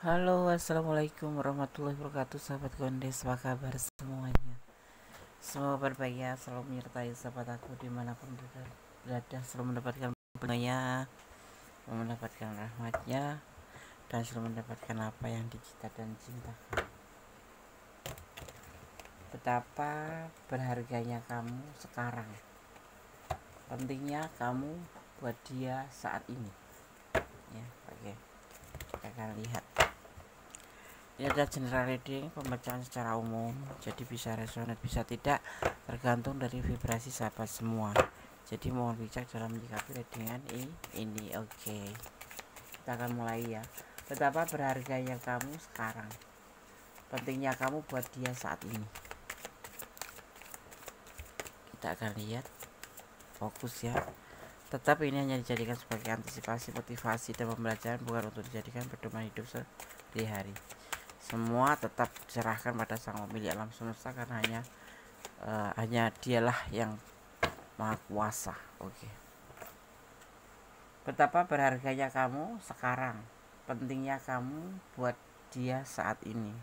Halo, assalamualaikum warahmatullahi wabarakatuh, sahabat Gondes, apa kabar semuanya? Semoga berbahagia, selalu menyertai sahabat aku dimanapun berada, selalu mendapatkan bunganya, mendapatkan rahmatnya, dan selalu mendapatkan apa yang dicita dan cintakan. Betapa berharganya kamu sekarang, pentingnya kamu buat dia saat ini. Ya, oke, kita akan lihat. Ini adalah general reading, pembacaan secara umum, jadi bisa resonate bisa tidak, tergantung dari vibrasi sahabat semua. Jadi mohon bijak dalam menyikapi readingan ini. Oke, kita akan mulai ya. Betapa berharganya kamu sekarang, pentingnya kamu buat dia saat ini. Kita akan lihat, fokus ya. Tetap ini hanya dijadikan sebagai antisipasi, motivasi, dan pembelajaran, bukan untuk dijadikan pedoman hidup sehari-hari. Semua tetap diserahkan pada sang pemilik alam semesta, karena hanya dialah yang maha kuasa. Oke. Betapa berharganya kamu sekarang, pentingnya kamu buat dia saat ini.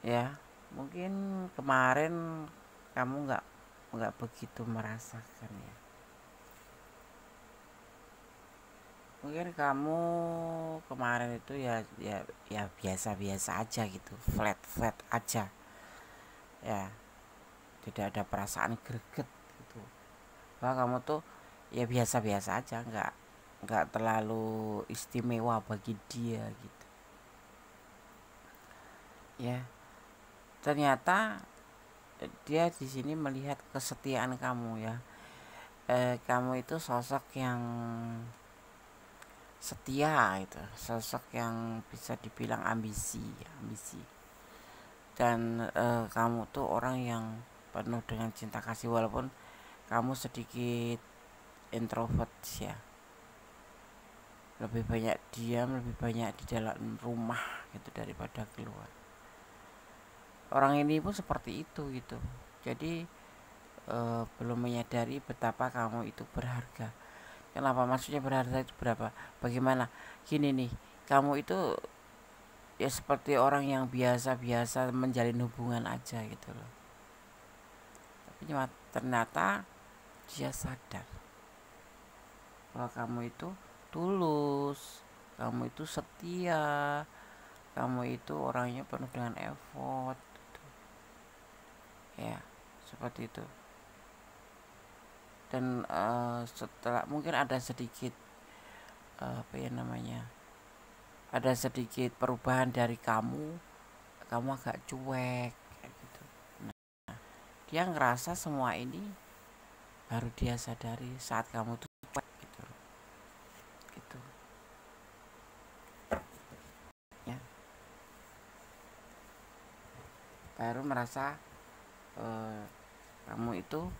Ya, mungkin kemarin kamu nggak begitu merasakan ya. Mungkin kamu kemarin itu ya biasa-biasa aja gitu, flat aja ya, tidak ada perasaan greget gitu, bahwa kamu tuh ya biasa-biasa aja, nggak terlalu istimewa bagi dia gitu ya. Ternyata dia di sini melihat kesetiaan kamu ya. Kamu itu sosok yang setia, itu sosok yang bisa dibilang ambisi, dan kamu tuh orang yang penuh dengan cinta kasih, walaupun kamu sedikit introvert ya, lebih banyak diam, lebih banyak di dalam rumah gitu daripada keluar. Orang ini pun seperti itu gitu. Jadi belum menyadari betapa kamu itu berharga. Kenapa maksudnya berharga itu berapa? Bagaimana? Gini nih, kamu itu ya seperti orang yang biasa-biasa menjalin hubungan aja gitu loh. Tapi ternyata dia sadar bahwa kamu itu tulus, kamu itu setia, kamu itu orangnya penuh dengan effort gitu. Ya, seperti itu. Dan setelah mungkin ada sedikit ada sedikit perubahan dari kamu agak cuek kayak gitu. Nah, dia ngerasa semua ini baru dia sadari saat kamu tuh cuek gitu, gitu ya. Baru merasa kamu itu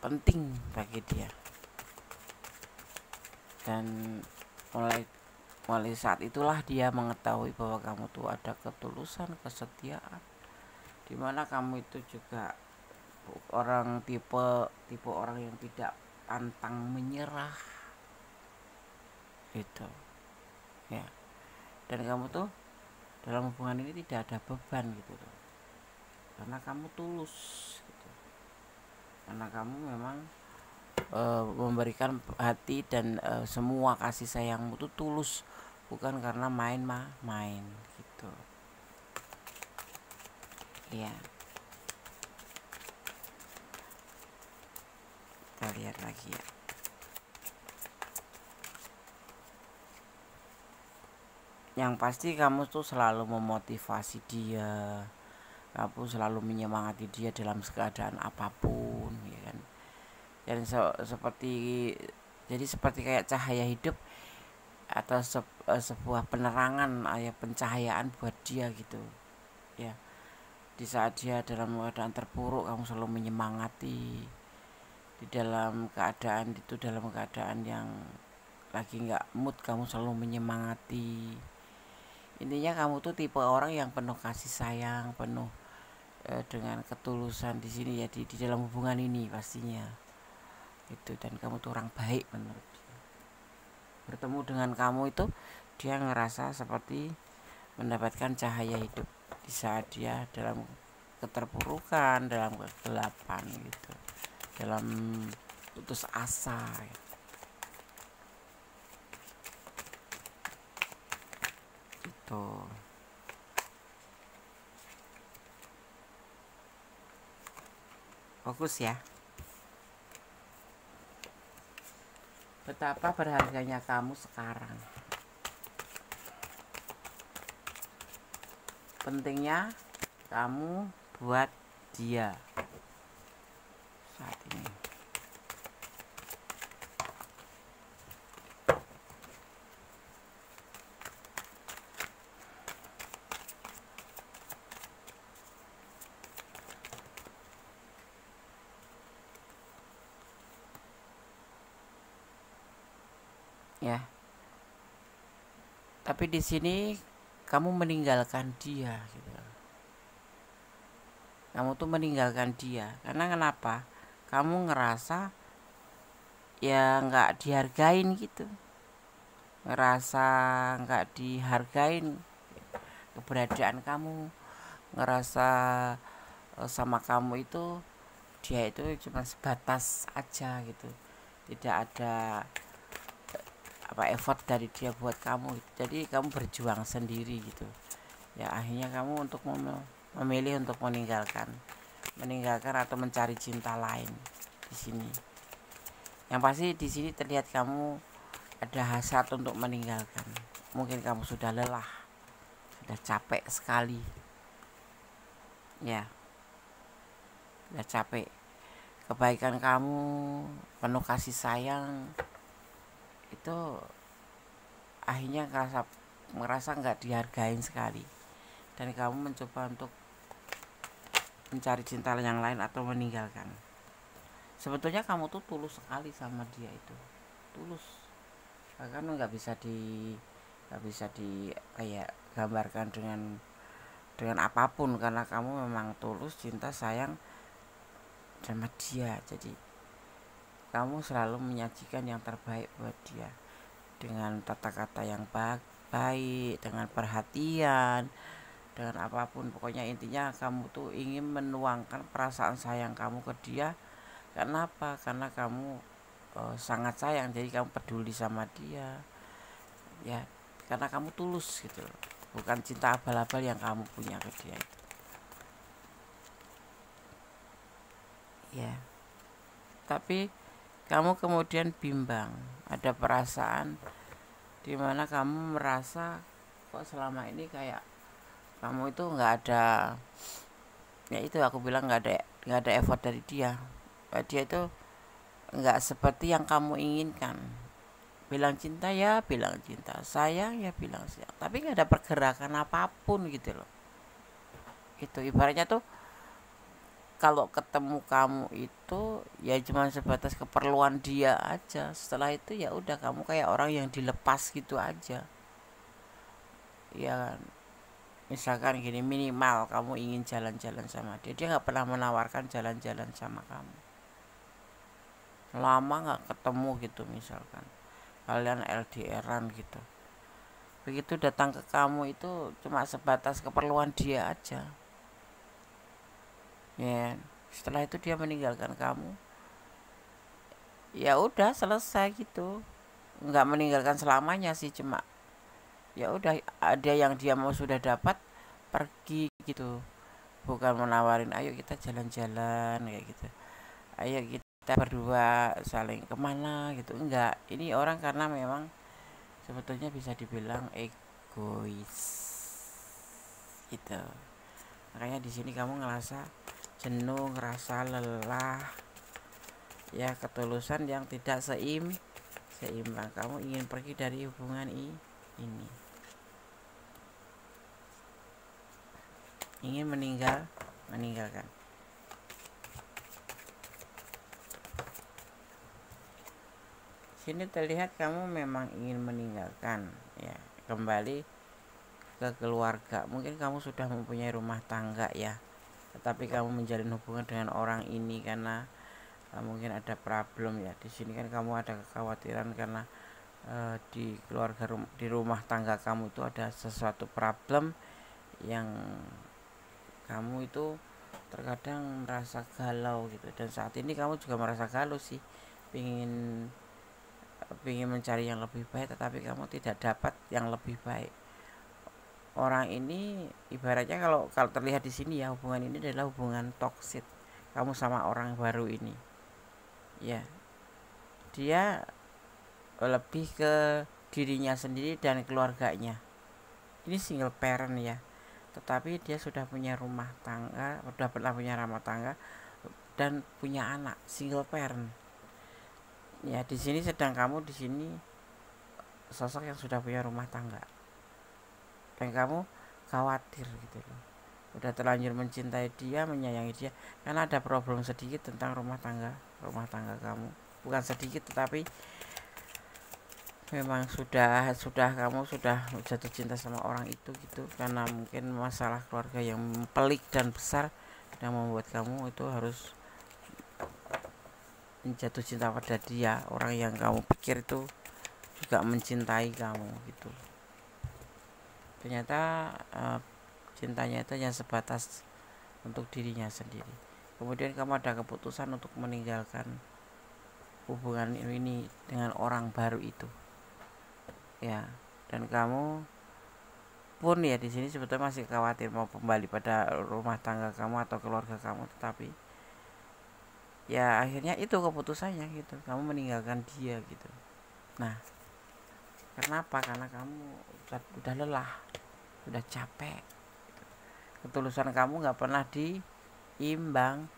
penting bagi dia, dan mulai saat itulah dia mengetahui bahwa kamu tuh ada ketulusan, kesetiaan, dimana kamu itu juga orang tipe orang yang tidak pantang menyerah gitu ya. Dan kamu tuh dalam hubungan ini tidak ada beban gitu loh, karena kamu tulus gitu. Karena kamu memang memberikan hati dan semua kasih sayangmu itu tulus, bukan karena main gitu ya. Kita lihat lagi ya. Yang pasti kamu tuh selalu memotivasi dia, kamu selalu menyemangati dia dalam keadaan apapun ya kan. Dan seperti kayak cahaya hidup atau sebuah penerangan ya, pencahayaan buat dia gitu ya. Di saat dia dalam keadaan terpuruk, kamu selalu menyemangati. Di dalam keadaan yang lagi nggak mood, kamu selalu menyemangati. Intinya kamu tuh tipe orang yang penuh kasih sayang, penuh dengan ketulusan di sini ya, di dalam hubungan ini pastinya itu. Dan kamu tuh orang baik menurut dia. Bertemu dengan kamu itu dia ngerasa seperti mendapatkan cahaya hidup di saat dia dalam keterpurukan, dalam kegelapan gitu, dalam putus asa gitu. Fokus ya. Betapa berharganya kamu sekarang. Pentingnya kamu buat dia saat ini. Ya. Tapi di sini kamu meninggalkan dia gitu. Kamu tuh meninggalkan dia karena kenapa? Kamu ngerasa ya nggak dihargain gitu, ngerasa nggak dihargain keberadaan kamu, ngerasa sama kamu itu dia itu cuma sebatas aja gitu, tidak ada effort dari dia buat kamu gitu. Jadi kamu berjuang sendiri gitu ya, akhirnya kamu untuk memilih untuk meninggalkan atau mencari cinta lain di sini. Yang pasti di sini terlihat kamu ada hasrat untuk meninggalkan. Mungkin kamu sudah lelah, sudah capek sekali ya, sudah capek. Kebaikan kamu penuh kasih sayang itu akhirnya merasa nggak dihargain sekali, dan kamu mencoba untuk mencari cinta yang lain atau meninggalkan. Sebetulnya kamu tuh tulus sekali sama dia itu, tulus, bahkan nggak bisa di kayak gambarkan dengan apapun, karena kamu memang tulus cinta sayang sama dia. Jadi kamu selalu menyajikan yang terbaik buat dia dengan tata kata yang baik, dengan perhatian, dengan apapun. Pokoknya intinya kamu tuh ingin menuangkan perasaan sayang kamu ke dia. Kenapa? Karena kamu sangat sayang, jadi kamu peduli sama dia ya, karena kamu tulus gitu, bukan cinta abal-abal yang kamu punya ke dia itu ya. Tapi kamu kemudian bimbang, ada perasaan dimana kamu merasa kok selama ini kayak kamu itu nggak ada, ya itu aku bilang nggak ada effort dari dia. Dia itu nggak seperti yang kamu inginkan. Bilang cinta ya bilang cinta, sayang ya bilang sayang, tapi nggak ada pergerakan apapun gitu loh. Itu ibaratnya tuh kalau ketemu kamu itu ya cuma sebatas keperluan dia aja. Setelah itu ya udah kamu kayak orang yang dilepas gitu aja. Ya misalkan gini, minimal kamu ingin jalan-jalan sama dia nggak pernah menawarkan jalan-jalan sama kamu. Lama nggak ketemu gitu, misalkan kalian LDRan gitu, begitu datang ke kamu itu cuma sebatas keperluan dia aja ya. Setelah itu dia meninggalkan kamu, ya udah selesai gitu. Nggak meninggalkan selamanya sih, cuma ya udah ada yang dia mau sudah dapat, pergi gitu. Bukan menawarin ayo kita jalan-jalan kayak gitu, ayo kita berdua saling kemana gitu, enggak. Ini orang karena memang sebetulnya bisa dibilang egois gitu. Makanya di sini kamu ngerasa jenuh, ngerasa lelah ya, ketulusan yang tidak seimbang. Kamu ingin pergi dari hubungan ini, ingin meninggalkan. Sini terlihat kamu memang ingin meninggalkan ya, kembali ke keluarga. Mungkin kamu sudah mempunyai rumah tangga ya, tetapi kamu menjalin hubungan dengan orang ini karena mungkin ada problem ya. Di sini kan kamu ada kekhawatiran karena di rumah tangga kamu itu ada sesuatu problem yang kamu itu terkadang merasa galau gitu, dan saat ini kamu juga merasa galau sih, pingin mencari yang lebih baik, tetapi kamu tidak dapat yang lebih baik. Orang ini ibaratnya kalau terlihat di sini ya, hubungan ini adalah hubungan toksik kamu sama orang baru ini. Ya, dia lebih ke dirinya sendiri dan keluarganya. Ini single parent ya, tetapi dia sudah punya rumah tangga, sudah pernah punya rumah tangga dan punya anak, single parent. Ya, di sini sedang kamu di sini sosok yang sudah punya rumah tangga. Dan kamu khawatir gitu loh. Udah terlanjur mencintai dia, menyayangi dia, karena ada problem sedikit tentang rumah tangga kamu. Bukan sedikit, tetapi memang sudah kamu sudah jatuh cinta sama orang itu gitu, karena mungkin masalah keluarga yang pelik dan besar yang membuat kamu itu harus jatuh cinta pada dia, orang yang kamu pikir itu juga mencintai kamu gitu. Ternyata cintanya itu hanya sebatas untuk dirinya sendiri. Kemudian kamu ada keputusan untuk meninggalkan hubungan ini dengan orang baru itu. Ya, dan kamu pun ya di sini sebetulnya masih khawatir mau kembali pada rumah tangga kamu atau keluarga kamu, tetapi ya akhirnya itu keputusannya gitu, kamu meninggalkan dia gitu. Nah, kenapa? Karena kamu udah lelah, udah capek. Ketulusan kamu nggak pernah diimbangi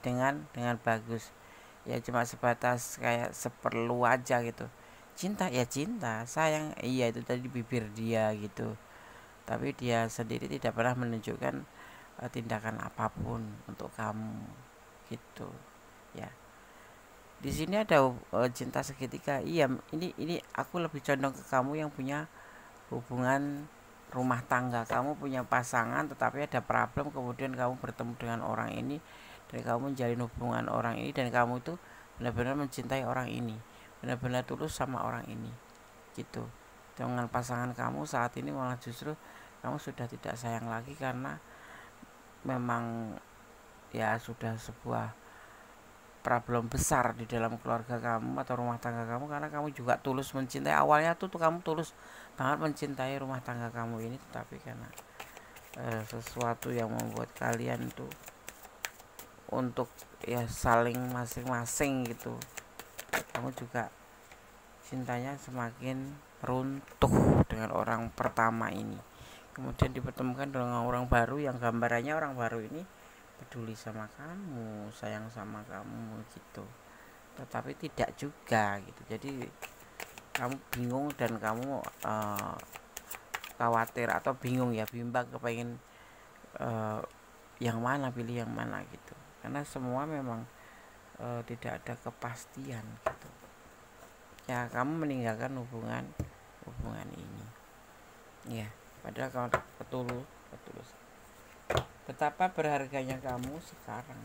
dengan bagus. Ya cuma sebatas kayak seperlu aja gitu. Cinta ya cinta, sayang iya itu tadi bibir dia gitu. Tapi dia sendiri tidak pernah menunjukkan tindakan apapun untuk kamu gitu. Ya. Di sini ada cinta seketika. Iya, ini aku lebih condong ke kamu yang punya hubungan rumah tangga, kamu punya pasangan tetapi ada problem, kemudian kamu bertemu dengan orang ini dan kamu menjalin hubungan orang ini, dan kamu itu benar-benar mencintai orang ini, benar-benar tulus sama orang ini gitu. Dengan pasangan kamu saat ini malah justru kamu sudah tidak sayang lagi, karena memang ya sudah sebuah problem besar di dalam keluarga kamu atau rumah tangga kamu, karena kamu juga tulus mencintai. Awalnya tuh kamu tulus banget mencintai rumah tangga kamu ini, tetapi karena sesuatu yang membuat kalian tuh untuk ya saling masing-masing gitu, kamu juga cintanya semakin runtuh dengan orang pertama ini. Kemudian dipertemukan dengan orang baru yang gambarannya orang baru ini peduli sama kamu, sayang sama kamu gitu, tetapi tidak juga gitu. Jadi kamu bingung dan kamu khawatir atau bingung ya, bimbang kepengen yang mana, pilih yang mana gitu, karena semua memang tidak ada kepastian gitu. Ya kamu meninggalkan hubungan ini ya, padahal kalau ketulus. Betapa berharganya kamu sekarang,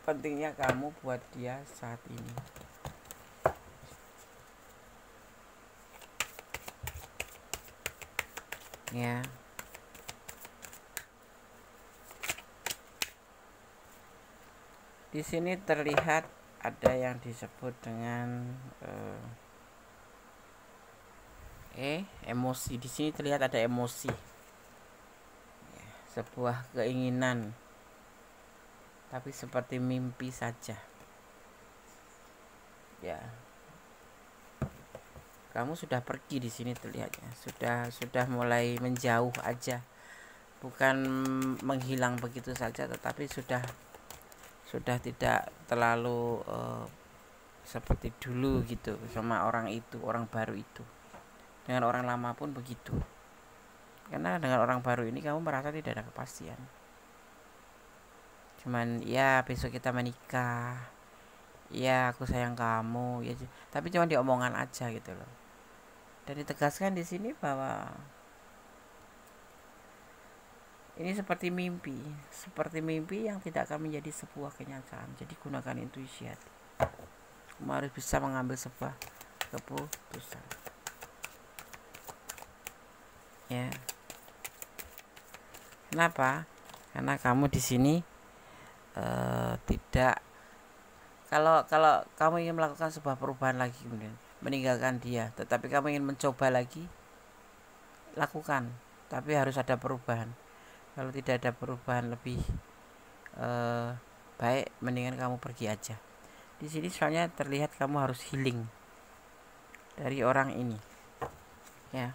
pentingnya kamu buat dia saat ini. Ya, di sini terlihat ada yang disebut dengan emosi. Di sini terlihat ada emosi, sebuah keinginan, tapi seperti mimpi saja. Ya, kamu sudah pergi di sini terlihatnya, sudah mulai menjauh aja, bukan menghilang begitu saja, tetapi sudah tidak terlalu seperti dulu gitu sama orang itu, orang baru itu. Dengan orang lama pun begitu, karena dengan orang baru ini kamu merasa tidak ada kepastian. Cuman ya besok kita menikah, ya aku sayang kamu ya, tapi cuma diomongan aja gitu loh. Dan ditegaskan di sini bahwa ini seperti mimpi yang tidak akan menjadi sebuah kenyataan. Jadi gunakan intuisi hati. Kamu harus bisa mengambil sebuah keputusan. Ya. Kenapa? Karena kamu di sini tidak, kalau kamu ingin melakukan sebuah perubahan lagi, kemudian meninggalkan dia, tetapi kamu ingin mencoba lagi, lakukan, tapi harus ada perubahan. Kalau tidak ada perubahan lebih baik, mendingan kamu pergi aja. Di sini soalnya terlihat kamu harus healing dari orang ini, ya.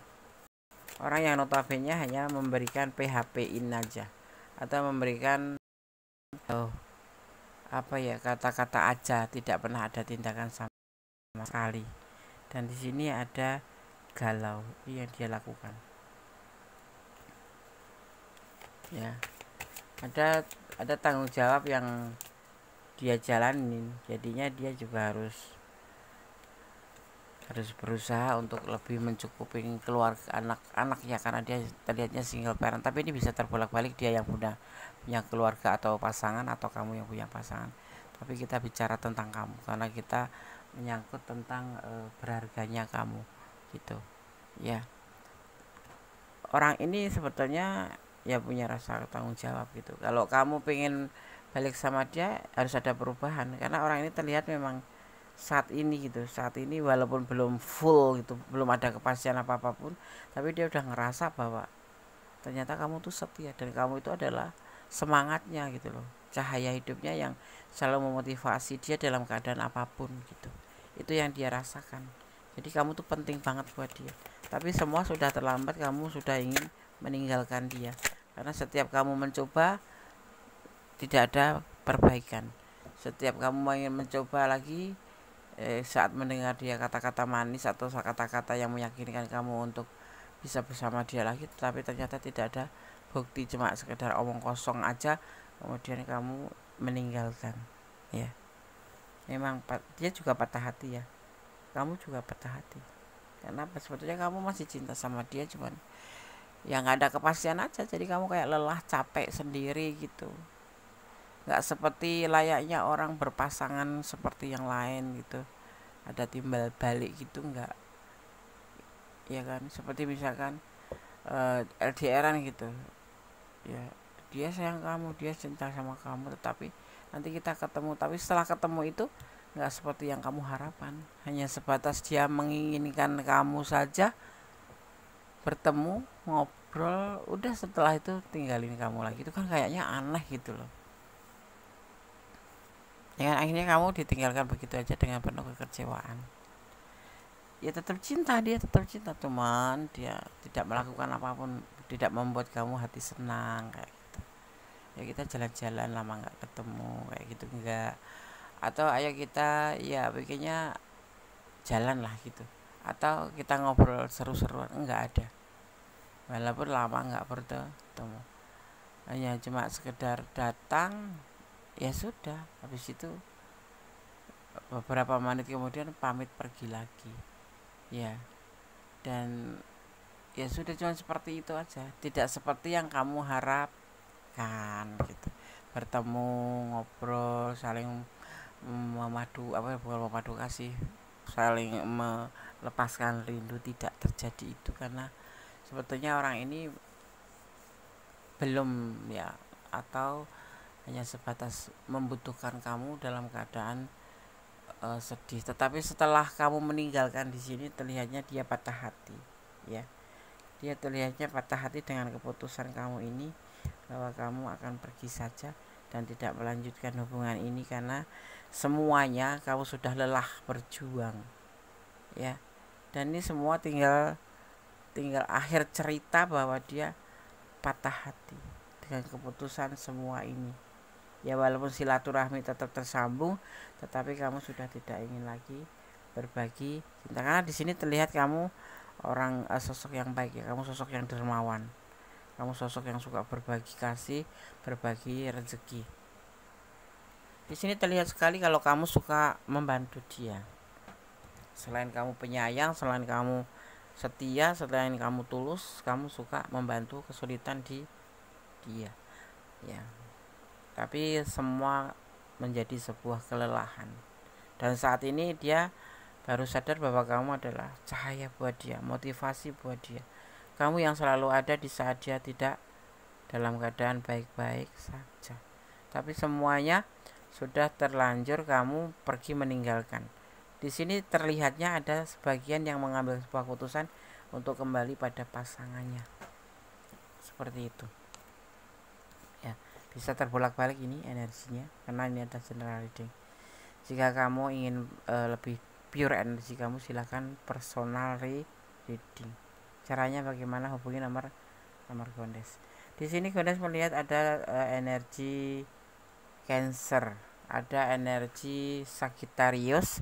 Orang yang notabene hanya memberikan PHP-in aja, atau memberikan kata-kata aja, tidak pernah ada tindakan sama sekali. Dan di sini ada galau yang dia lakukan, ya. Ada tanggung jawab yang dia jalanin, jadinya dia juga harus berusaha untuk lebih mencukupi keluarga anak-anak, ya, karena dia terlihatnya single parent. Tapi ini bisa terbolak-balik, dia yang punya keluarga atau pasangan, atau kamu yang punya pasangan. Tapi kita bicara tentang kamu, karena kita menyangkut tentang berharganya kamu, gitu, ya. Orang ini sebetulnya ya punya rasa tanggung jawab, gitu. Kalau kamu pengen balik sama dia, harus ada perubahan, karena orang ini terlihat memang saat ini walaupun belum full gitu, belum ada kepastian apapun, tapi dia udah ngerasa bahwa ternyata kamu tuh setia, dan kamu itu adalah semangatnya, gitu loh, cahaya hidupnya yang selalu memotivasi dia dalam keadaan apapun, gitu. Itu yang dia rasakan. Jadi kamu tuh penting banget buat dia. Tapi semua sudah terlambat, kamu sudah ingin meninggalkan dia, karena setiap kamu mencoba tidak ada perbaikan. Setiap kamu ingin mencoba lagi, saat mendengar dia kata-kata manis atau kata-kata yang meyakinkan kamu untuk bisa bersama dia lagi, tapi ternyata tidak ada bukti, cuma sekedar omong kosong aja, kemudian kamu meninggalkan, ya. Memang dia juga patah hati, ya. Kamu juga patah hati. Kenapa? Sebetulnya kamu masih cinta sama dia, cuman ya nggak ada kepastian aja, jadi kamu kayak lelah, capek sendiri, gitu. Nggak seperti layaknya orang berpasangan seperti yang lain, gitu, ada timbal balik gitu, nggak, ya kan. Seperti misalkan LDRan gitu, ya, dia sayang kamu, dia cinta sama kamu, tetapi nanti kita ketemu, tapi setelah ketemu itu nggak seperti yang kamu harapkan, hanya sebatas dia menginginkan kamu saja, bertemu, ngobrol, udah, setelah itu tinggalin kamu lagi. Itu kan kayaknya aneh, gitu loh. Dengan akhirnya kamu ditinggalkan begitu aja dengan penuh kekecewaan. Ya tetap cinta, dia tetap cinta, teman, dia tidak melakukan apapun, tidak membuat kamu hati senang, kayak gitu. Ya kita jalan-jalan lama nggak ketemu, kayak gitu, enggak. Atau ayo kita, ya bikinnya jalan lah, gitu. Atau kita ngobrol seru-seruan, enggak ada. Walaupun lama nggak bertemu, hanya cuma sekedar datang, ya sudah, habis itu beberapa menit kemudian pamit pergi lagi, ya. Dan ya sudah, cuma seperti itu aja, tidak seperti yang kamu harapkan, gitu. Bertemu, ngobrol, saling bukan memadu kasih, saling melepaskan rindu, tidak terjadi itu, karena sebetulnya orang ini belum, ya, atau hanya sebatas membutuhkan kamu dalam keadaan sedih. Tetapi setelah kamu meninggalkan, di sini terlihatnya dia patah hati, ya. Dia terlihatnya patah hati dengan keputusan kamu ini, bahwa kamu akan pergi saja dan tidak melanjutkan hubungan ini, karena semuanya kamu sudah lelah berjuang, ya. Dan ini semua tinggal akhir cerita, bahwa dia patah hati dengan keputusan semua ini. Ya walaupun silaturahmi tetap tersambung, tetapi kamu sudah tidak ingin lagi berbagi cinta, karena di sini terlihat kamu orang sosok yang baik, ya. Kamu sosok yang dermawan, kamu sosok yang suka berbagi kasih, berbagi rezeki. Di sini terlihat sekali kalau kamu suka membantu dia. Selain kamu penyayang, selain kamu setia, selain kamu tulus, kamu suka membantu kesulitan di dia, ya. Tapi semua menjadi sebuah kelelahan, dan saat ini dia baru sadar bahwa kamu adalah cahaya buat dia, motivasi buat dia. Kamu yang selalu ada di saat dia tidak dalam keadaan baik-baik saja. Tapi semuanya sudah terlanjur kamu pergi meninggalkan. Di sini terlihatnya ada sebagian yang mengambil sebuah keputusan untuk kembali pada pasangannya. Seperti itu. Ya, bisa terbolak-balik ini energinya karena ini ada general reading. Jika kamu ingin lebih pure energi kamu, silahkan personal reading. Caranya bagaimana? Hubungi nomor Gondes. Di sini Gondes melihat ada energi Cancer, ada energi Sagittarius,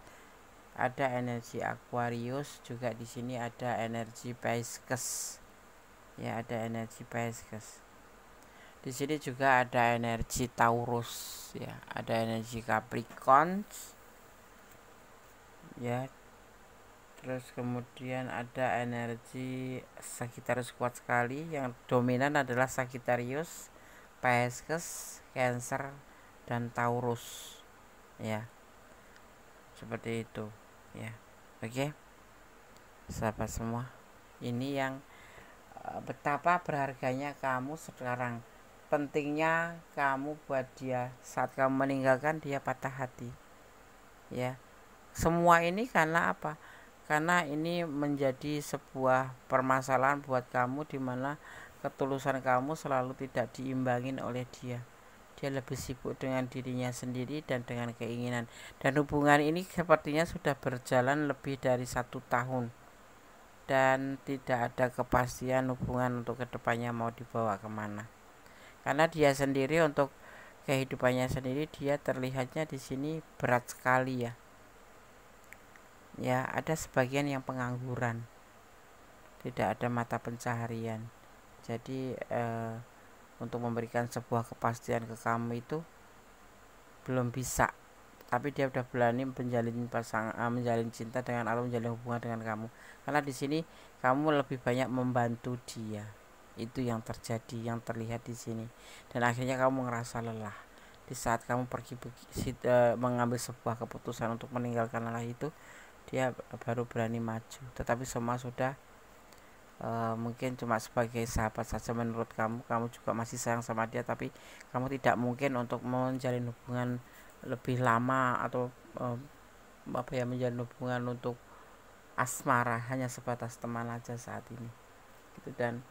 ada energi Aquarius, juga di sini ada energi Pisces. Ya, ada energi Pisces. Di sini juga ada energi Taurus, ya, ada energi Capricorn, ya. Terus kemudian ada energi Sagittarius kuat sekali, yang dominan adalah Sagittarius, Pisces, Cancer, dan Taurus, ya. Seperti itu, ya. Oke, sahabat semua, ini yang betapa berharganya kamu sekarang. Pentingnya kamu buat dia. Saat kamu meninggalkan dia patah hati, ya. Semua ini karena apa? Karena ini menjadi sebuah permasalahan buat kamu, dimana ketulusan kamu selalu tidak diimbangin oleh dia. Dia lebih sibuk dengan dirinya sendiri dan dengan keinginan. Dan hubungan ini sepertinya sudah berjalan lebih dari 1 tahun, dan tidak ada kepastian hubungan untuk kedepannya mau dibawa kemana. Karena dia sendiri untuk kehidupannya sendiri, dia terlihatnya di sini berat sekali, ya. Ya, ada sebagian yang pengangguran, tidak ada mata pencaharian. Jadi untuk memberikan sebuah kepastian ke kamu itu belum bisa. Tapi dia udah berani menjalin cinta dengan atau menjalin hubungan dengan kamu. Karena di sini kamu lebih banyak membantu dia. Itu yang terjadi, yang terlihat di sini. Dan akhirnya kamu ngerasa lelah. Di saat kamu pergi mengambil sebuah keputusan untuk meninggalkan lelah itu, dia baru berani maju. Tetapi semua sudah mungkin cuma sebagai sahabat saja menurut kamu. Kamu juga masih sayang sama dia, tapi kamu tidak mungkin untuk menjalin hubungan lebih lama atau menjalin hubungan untuk asmara, hanya sebatas teman aja saat ini gitu. Dan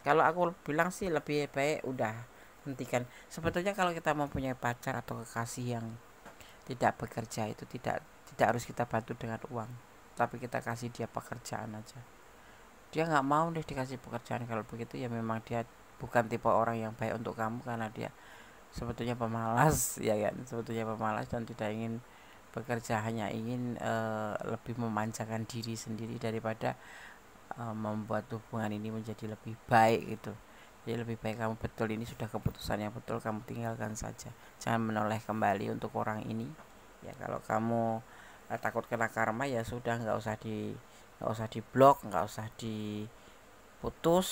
kalau aku bilang sih lebih baik udah hentikan. Sebetulnya kalau kita mempunyai pacar atau kekasih yang tidak bekerja, itu tidak harus kita bantu dengan uang, tapi kita kasih dia pekerjaan aja. Dia nggak mau deh dikasih pekerjaan. Kalau begitu ya memang dia bukan tipe orang yang baik untuk kamu, karena dia sebetulnya pemalas, ya kan, sebetulnya pemalas dan tidak ingin bekerja, hanya ingin lebih memanjakan diri sendiri daripada membuat hubungan ini menjadi lebih baik gitu. Jadi lebih baik kamu betul, ini sudah keputusan yang betul, kamu tinggalkan saja, jangan menoleh kembali untuk orang ini. Ya, kalau kamu takut kena karma, ya sudah, nggak usah diblok, nggak usah diputus,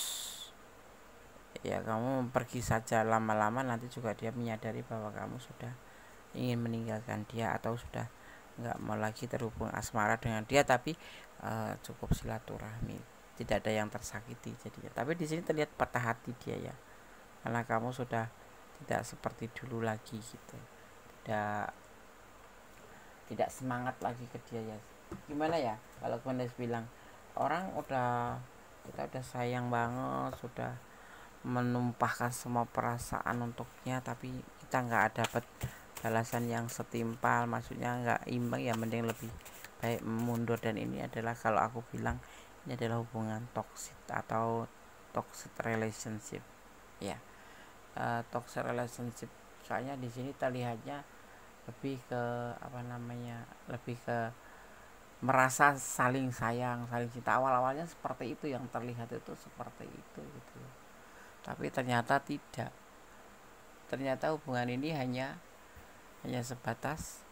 ya kamu pergi saja. Lama-lama nanti juga dia menyadari bahwa kamu sudah ingin meninggalkan dia atau sudah nggak mau lagi terhubung asmara dengan dia, tapi cukup silaturahmi, tidak ada yang tersakiti jadinya. Tapi di sini terlihat patah hati dia, ya, karena kamu sudah tidak seperti dulu lagi gitu, tidak semangat lagi ke dia, ya. Gimana ya kalau Kondes bilang, orang kita udah sayang banget, sudah menumpahkan semua perasaan untuknya, tapi kita nggak dapat balasan yang setimpal, maksudnya nggak imbang, ya mending lebih baik mundur. Dan ini adalah, kalau aku bilang, ini adalah hubungan toxic atau toxic relationship, ya. Toxic relationship, soalnya di sini terlihatnya lebih ke lebih ke merasa saling sayang, saling cinta. Awal-awalnya seperti itu, yang terlihat itu seperti itu gitu. Tapi ternyata tidak. Ternyata hubungan ini hanya sebatas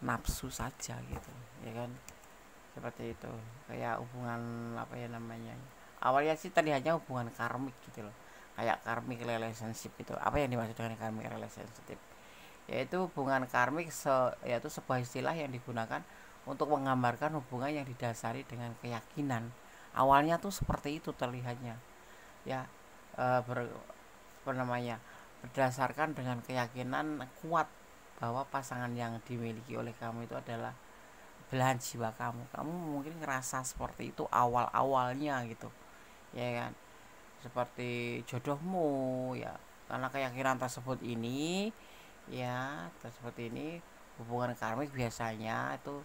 nafsu saja gitu, ya kan. Seperti itu. Kayak hubungan awalnya sih terlihatnya hubungan karmik gitu loh. Kayak karmic relationship gitu. Apa yang dimaksud dengan karmic relationship? Yaitu hubungan karmik, yaitu sebuah istilah yang digunakan untuk menggambarkan hubungan yang didasari dengan keyakinan. Awalnya tuh seperti itu terlihatnya, ya, berdasarkan dengan keyakinan kuat bahwa pasangan yang dimiliki oleh kamu itu adalah belahan jiwa kamu. Kamu mungkin ngerasa seperti itu awal-awalnya gitu, ya kan, seperti jodohmu, ya, karena keyakinan tersebut ini, ya, hubungan karmik biasanya itu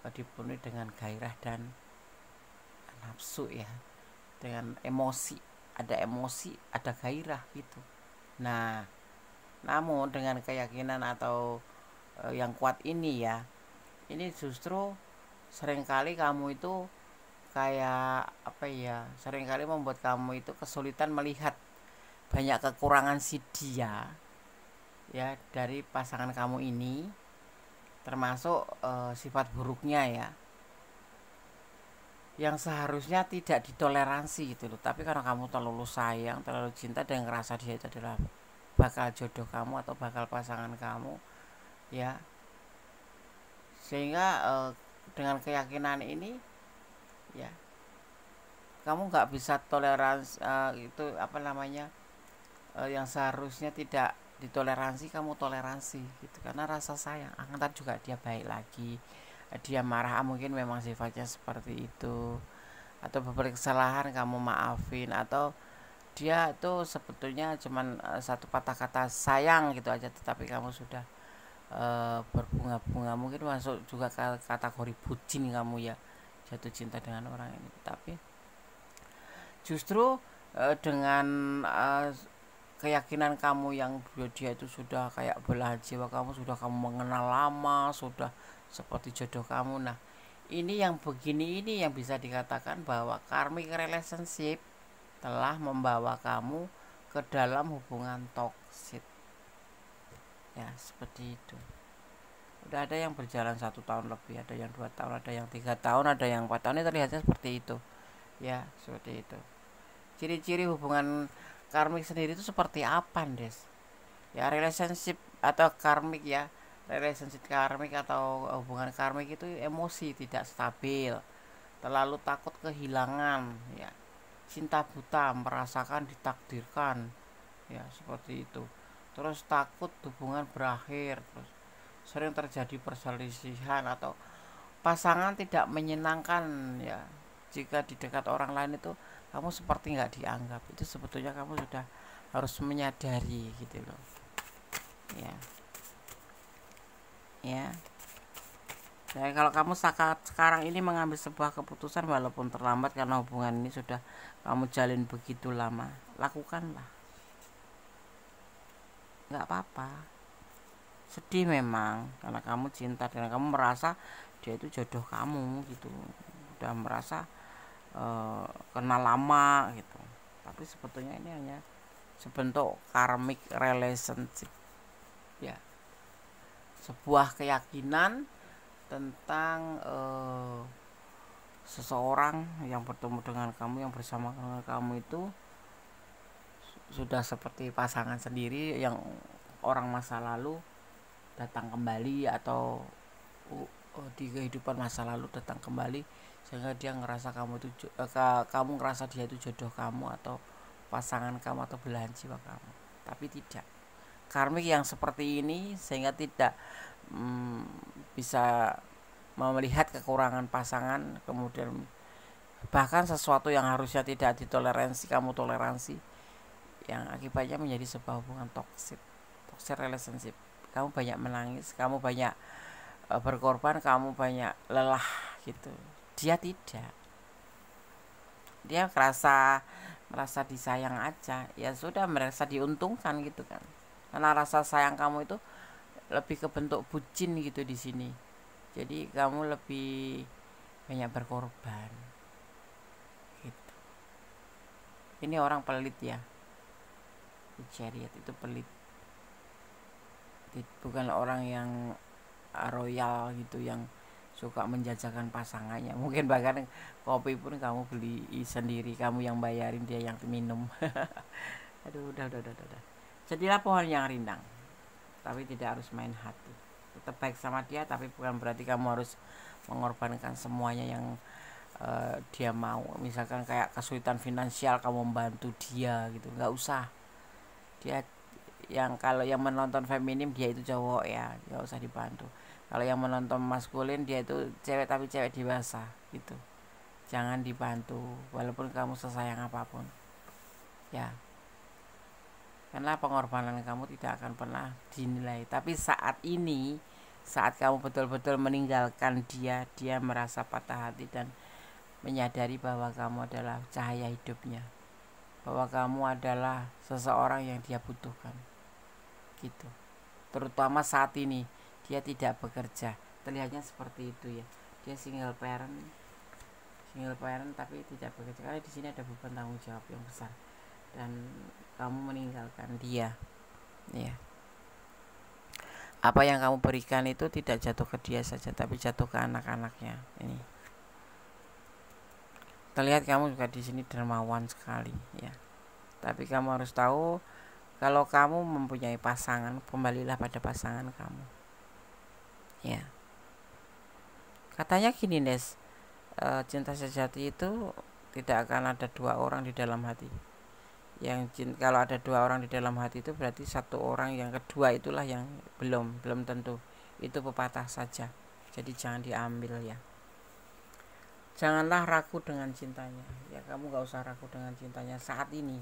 dipenuhi dengan gairah dan nafsu, ya, dengan emosi, ada gairah gitu. Nah, namun dengan keyakinan atau yang kuat ini, ya, ini justru seringkali kamu itu kayak apa ya, seringkali membuat kamu itu kesulitan melihat banyak kekurangan si dia, ya, dari pasangan kamu ini, termasuk sifat buruknya, ya, yang seharusnya tidak ditoleransi gitu loh. Tapi karena kamu terlalu sayang, terlalu cinta, dan ngerasa dia itu adalah bakal jodoh kamu atau bakal pasangan kamu, ya, sehingga dengan keyakinan ini, ya, kamu nggak bisa toleransi, itu apa namanya, yang seharusnya tidak ditoleransi kamu toleransi gitu, karena rasa sayang. Ntar juga dia baik lagi, dia marah, mungkin memang sifatnya seperti itu, atau beberapa kesalahan kamu maafin, atau dia itu sebetulnya cuman satu patah kata sayang gitu aja, tetapi kamu sudah berbunga-bunga, mungkin masuk juga kategori bucin kamu, ya, jatuh cinta dengan orang ini. Tapi justru dengan keyakinan kamu yang dia itu sudah kayak belahan jiwa kamu, sudah kamu mengenal lama, sudah seperti jodoh kamu. Nah, ini yang begini ini yang bisa dikatakan bahwa karmic relationship telah membawa kamu ke dalam hubungan toksik, ya, seperti itu. Udah ada yang berjalan 1 tahun lebih, ada yang 2 tahun, ada yang 3 tahun, ada yang 4 tahun. Ini terlihatnya seperti itu, ya, seperti itu. Ciri-ciri hubungan karmik sendiri itu seperti apa, Des? Ya, relationship atau karmik, ya, relationship karmik atau hubungan karmik itu emosi tidak stabil, terlalu takut kehilangan, ya, cinta buta, merasakan ditakdirkan, ya, seperti itu. Terus takut hubungan berakhir, terus sering terjadi perselisihan atau pasangan tidak menyenangkan, ya, jika di dekat orang lain itu kamu seperti nggak dianggap. Itu sebetulnya kamu sudah harus menyadari gitu loh, ya, ya. Jadi kalau kamu sekarang ini mengambil sebuah keputusan walaupun terlambat, karena hubungan ini sudah kamu jalin begitu lama, lakukanlah, nggak apa-apa. Sedih memang karena kamu cinta dan kamu merasa dia itu jodoh kamu gitu, udah merasa kenal lama gitu. Tapi sebetulnya ini hanya sebentuk karmic relationship, ya, sebuah keyakinan tentang seseorang yang bertemu dengan kamu, yang bersama dengan kamu itu sudah seperti pasangan sendiri, yang orang masa lalu datang kembali, atau di kehidupan masa lalu datang kembali, sehingga dia ngerasa kamu ngerasa dia itu jodoh kamu atau pasangan kamu atau belahan jiwa kamu. Tapi tidak, karmik yang seperti ini sehingga tidak bisa melihat kekurangan pasangan, kemudian bahkan sesuatu yang harusnya tidak ditoleransi kamu toleransi, yang akibatnya menjadi sebuah hubungan toxic relationship. Kamu banyak menangis, kamu banyak berkorban, kamu banyak lelah gitu. Dia tidak, dia merasa disayang aja, ya sudah, merasa diuntungkan gitu kan, karena rasa sayang kamu itu lebih ke bentuk bucin gitu di sini. Jadi kamu lebih banyak berkorban gitu. Ini orang pelit, ya, Chariot itu pelit, bukan orang yang royal gitu, yang suka menjajakan pasangannya. Mungkin bahkan kopi pun kamu beli sendiri, kamu yang bayarin, dia yang minum. Aduh, udah. Jadilah pohon yang rindang, tapi tidak harus main hati. tetap baik sama dia, tapi bukan berarti kamu harus mengorbankan semuanya yang dia mau. Misalkan kayak kesulitan finansial, kamu membantu dia gitu, nggak usah. Dia yang, kalau yang menonton feminim dia itu cowok ya, nggak usah dibantu. Kalau yang menonton maskulin dia itu cewek tapi cewek dewasa gitu, jangan dibantu walaupun kamu sesayang apapun ya, karena pengorbanan kamu tidak akan pernah dinilai. Tapi saat ini, saat kamu betul-betul meninggalkan dia, dia merasa patah hati dan menyadari bahwa kamu adalah cahaya hidupnya, bahwa kamu adalah seseorang yang dia butuhkan gitu. Terutama saat ini dia tidak bekerja, terlihatnya seperti itu ya, dia single parent tapi tidak bekerja, karena di sini ada beban tanggung jawab yang besar dan kamu meninggalkan dia ya. Apa yang kamu berikan itu tidak jatuh ke dia saja, tapi jatuh ke anak-anaknya. Ini terlihat kamu juga di sini dermawan sekali ya, tapi kamu harus tahu, kalau kamu mempunyai pasangan, kembalilah pada pasangan kamu ya. Katanya gini Nes, cinta sejati itu tidak akan ada dua orang di dalam hati. Kalau ada dua orang di dalam hati itu berarti satu orang yang kedua itulah yang belum tentu. Itu pepatah saja, jadi jangan diambil ya. Janganlah ragu dengan cintanya ya, kamu gak usah ragu dengan cintanya saat ini.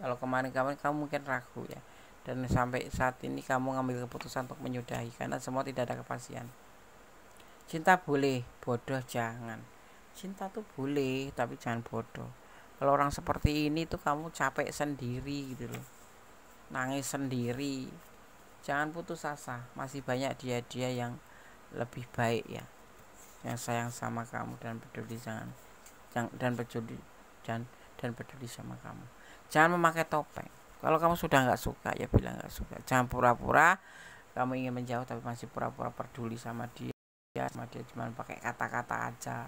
Kalau kemarin-kemarin kamu mungkin ragu ya, dan sampai saat ini kamu ngambil keputusan untuk menyudahi, karena semua tidak ada kepastian. Cinta boleh, bodoh jangan. Cinta tuh boleh, tapi jangan bodoh. Kalau orang seperti ini tuh kamu capek sendiri gitu loh, nangis sendiri. Jangan putus asa, masih banyak dia yang lebih baik ya, yang sayang sama kamu dan peduli dan peduli sama kamu. Jangan memakai topeng. Kalau kamu sudah nggak suka ya bilang nggak suka. Jangan pura-pura kamu ingin menjauh tapi masih pura-pura peduli sama dia cuma pakai kata-kata aja,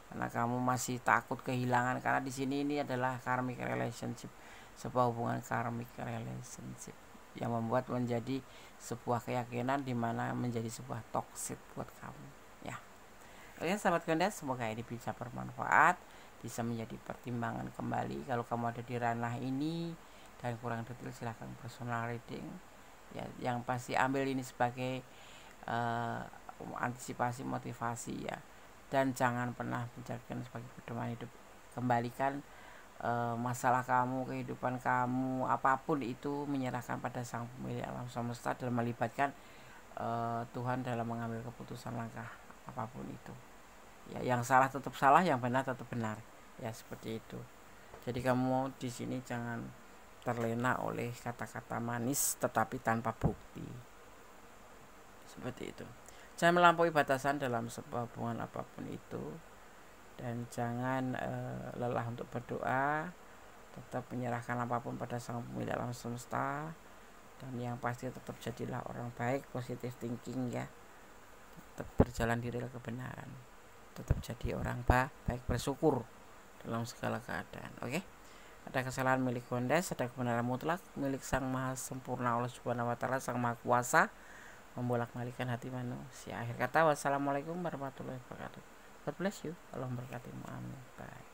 karena kamu masih takut kehilangan. Karena di sini ini adalah karmic relationship, sebuah hubungan karmic relationship yang membuat menjadi sebuah keyakinan di mana menjadi sebuah toxic buat kamu ya. Oke sahabat Gondes, semoga ini bisa bermanfaat, bisa menjadi pertimbangan kembali. Kalau kamu ada di ranah ini dan kurang detail, silahkan personal reading ya. Yang pasti ambil ini sebagai antisipasi, motivasi ya, dan jangan pernah menjadikan sebagai pedoman hidup. Kembalikan masalah kamu, kehidupan kamu, apapun itu, menyerahkan pada Sang Pemilik alam semesta dan melibatkan Tuhan dalam mengambil keputusan langkah apapun itu ya. Yang salah tetap salah, yang benar tetap benar ya, seperti itu. Jadi kamu di sini jangan terlena oleh kata-kata manis tetapi tanpa bukti, seperti itu. Jangan melampaui batasan dalam sebuah hubungan apapun itu, dan jangan lelah untuk berdoa. Tetap menyerahkan apapun pada Sang Pemilik alam semesta, dan yang pasti tetap jadilah orang baik, positive thinking ya. Tetap berjalan di rel kebenaran, tetap jadi orang baik, bersyukur dalam segala keadaan. Oke? Ada kesalahan milik Gondes, ada kebenaran mutlak milik Sang Maha Sempurna Allah Subhanahu wa Ta'ala, Sang Maha Kuasa, membolak-balikan hati manusia. Akhir kata, wassalamualaikum warahmatullahi wabarakatuh. God bless you. Allah memberkatimu. Amin. Bye.